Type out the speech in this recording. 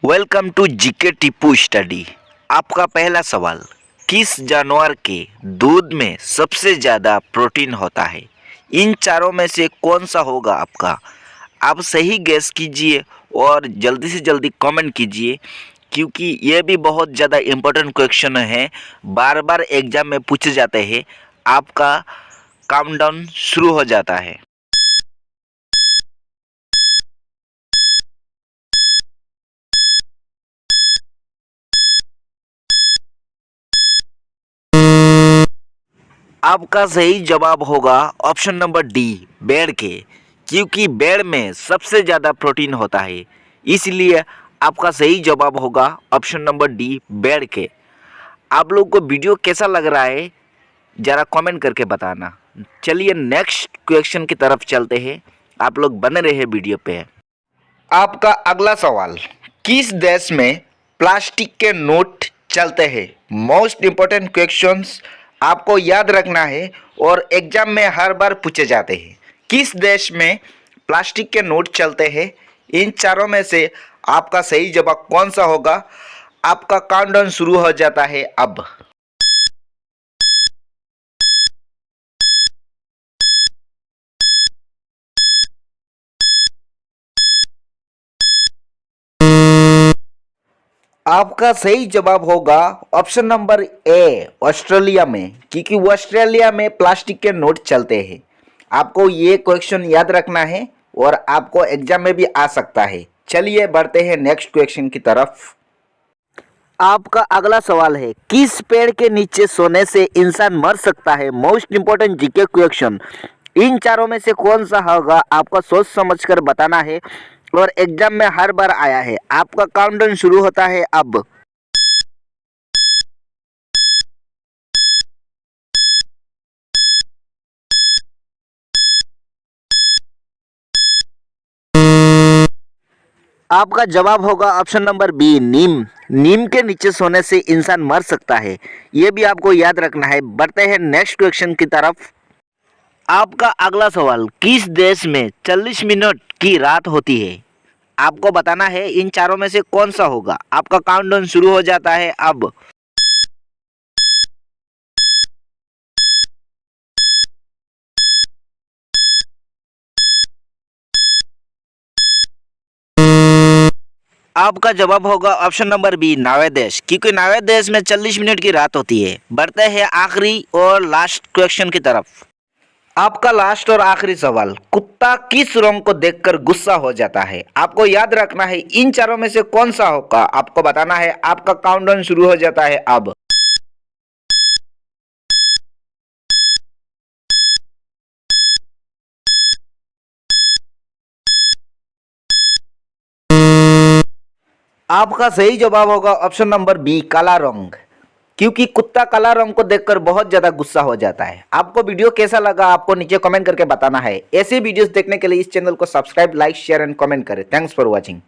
Welcome to GK Tippu study. आपका पहला सवाल, किस जानवर के दूध में सबसे ज़्यादा प्रोटीन होता है? इन चारों में से कौन सा होगा आपका? आप सही गेस कीजिए और जल्दी से जल्दी कमेंट कीजिए, क्योंकि ये भी बहुत ज़्यादा इम्पोर्टेंट क्वेश्चन है, बार बार एग्जाम में पूछे जाते हैं। आपका काउंटडाउन शुरू हो जाता है। आपका सही जवाब होगा ऑप्शन नंबर डी, भेड़ के, क्योंकि भेड़ में सबसे ज़्यादा प्रोटीन होता है, इसलिए आपका सही जवाब होगा ऑप्शन नंबर डी, भेड़ के। आप लोग को वीडियो कैसा लग रहा है ज़रा कमेंट करके बताना। चलिए नेक्स्ट क्वेश्चन की तरफ चलते हैं, आप लोग बने रहे वीडियो पे। आपका अगला सवाल, किस देश में प्लास्टिक के नोट चलते हैं? मोस्ट इम्पोर्टेंट क्वेश्चंस आपको याद रखना है और एग्जाम में हर बार पूछे जाते हैं। किस देश में प्लास्टिक के नोट चलते हैं? इन चारों में से आपका सही जवाब कौन सा होगा? आपका काउंटडाउन शुरू हो जाता है अब। आपका सही जवाब होगा ऑप्शन नंबर ए, ऑस्ट्रेलिया में, क्योंकि ऑस्ट्रेलिया में प्लास्टिक के नोट चलते हैं। आपको ये क्वेश्चन याद रखना है और आपको एग्जाम में भी आ सकता है। चलिए बढ़ते हैं नेक्स्ट क्वेश्चन की तरफ। आपका अगला सवाल है, किस पेड़ के नीचे सोने से इंसान मर सकता है? Most important GK question. इन चारों में से कौन सा होगा? आपको सोच समझकर बताना है और एग्जाम में हर बार आया है। आपका काउंटडाउन शुरू होता है अब। आपका जवाब होगा ऑप्शन नंबर बी, नीम। नीम के नीचे सोने से इंसान मर सकता है, ये भी आपको याद रखना है। बढ़ते हैं नेक्स्ट क्वेश्चन की तरफ। आपका अगला सवाल, किस देश में 40 मिनट की रात होती है? आपको बताना है इन चारों में से कौन सा होगा। आपका काउंटडाउन शुरू हो जाता है अब। आपका जवाब होगा ऑप्शन नंबर बी, नावे देश, क्योंकि नावे देश में 40 मिनट की रात होती है। बढ़ते हैं आखिरी और लास्ट क्वेश्चन की तरफ। आपका लास्ट और आखिरी सवाल, कुत्ता किस रंग को देखकर गुस्सा हो जाता है? आपको याद रखना है इन चारों में से कौन सा होगा। आपको बताना है। आपका काउंटडाउन शुरू हो जाता है अब। आपका सही जवाब होगा ऑप्शन नंबर बी, काला रंग, क्योंकि कुत्ता काला रंग को देखकर बहुत ज्यादा गुस्सा हो जाता है। आपको वीडियो कैसा लगा आपको नीचे कमेंट करके बताना है। ऐसे वीडियोस देखने के लिए इस चैनल को subscribe, like, share and comment करें। Thanks for watching.